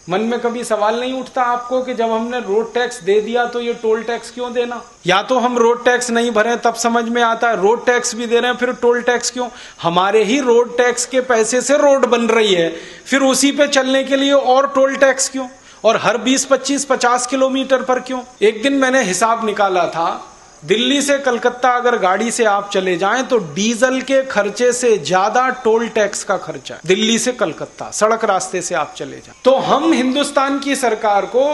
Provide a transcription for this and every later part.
मन में कभी सवाल नहीं उठता आपको कि जब हमने रोड टैक्स दे दिया तो ये टोल टैक्स क्यों देना? या तो हम रोड टैक्स नहीं भरे तब समझ में आता है, रोड टैक्स भी दे रहे हैं फिर टोल टैक्स क्यों? हमारे ही रोड टैक्स के पैसे से रोड बन रही है, फिर उसी पे चलने के लिए और टोल टैक्स क्यों? और हर 20, 25, 50 किलोमीटर पर क्यों? एक दिन मैंने हिसाब निकाला था, दिल्ली से कलकत्ता अगर गाड़ी से आप चले जाएं तो डीजल के खर्चे से ज्यादा टोल टैक्स का खर्चा है। दिल्ली से कलकत्ता सड़क रास्ते से आप चले जाएं तो हम हिंदुस्तान की सरकार को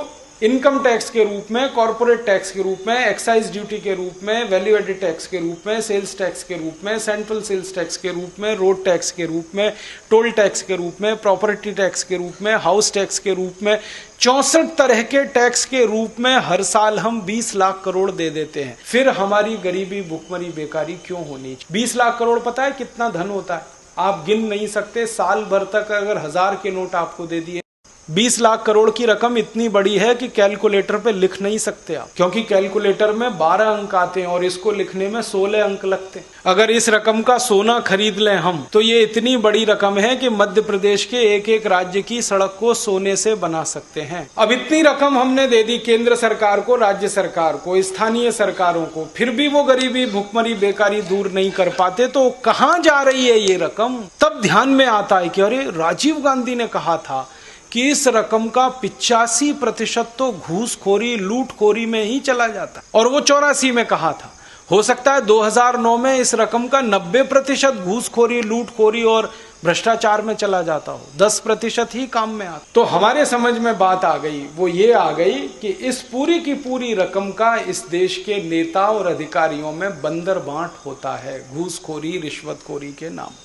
इनकम टैक्स के रूप में, कॉर्पोरेट टैक्स के रूप में, एक्साइज ड्यूटी के रूप में, वैल्यू एडेड टैक्स के रूप में, सेल्स टैक्स के रूप में, सेंट्रल सेल्स टैक्स के रूप में, रोड टैक्स के रूप में, टोल टैक्स के रूप में, प्रॉपर्टी टैक्स के रूप में, हाउस टैक्स के रूप में, 64 तरह के टैक्स के रूप में हर साल हम 20 लाख करोड़ दे देते हैं। फिर हमारी गरीबी, भुखमरी, बेकारी क्यों होनी? 20 लाख करोड़ पता है कितना धन होता है? आप गिन नहीं सकते। साल भर तक अगर 1000 के नोट आपको दे दिए, 20 लाख करोड़ की रकम इतनी बड़ी है कि कैलकुलेटर पे लिख नहीं सकते आप, क्योंकि कैलकुलेटर में 12 अंक आते हैं और इसको लिखने में 16 अंक लगते हैं। अगर इस रकम का सोना खरीद लें हम तो ये इतनी बड़ी रकम है कि मध्य प्रदेश के एक एक राज्य की सड़क को सोने से बना सकते हैं। अब इतनी रकम हमने दे दी केंद्र सरकार को, राज्य सरकार को, स्थानीय सरकारों को, फिर भी वो गरीबी, भुखमरी, बेकारी दूर नहीं कर पाते, तो कहां जा रही है ये रकम? तब ध्यान में आता है कि अरे राजीव गांधी ने कहा था कि इस रकम का 85% तो घूसखोरी, लूटखोरी में ही चला जाता, और वो 84 में कहा था। हो सकता है 2009 में इस रकम का 90% घूसखोरी, लूटखोरी और भ्रष्टाचार में चला जाता हो, 10% ही काम में आता। तो हमारे समझ में बात आ गई, वो ये आ गई कि इस पूरी की पूरी रकम का इस देश के नेता और अधिकारियों में बंदर बांट होता है, घूसखोरी, रिश्वतखोरी के नाम।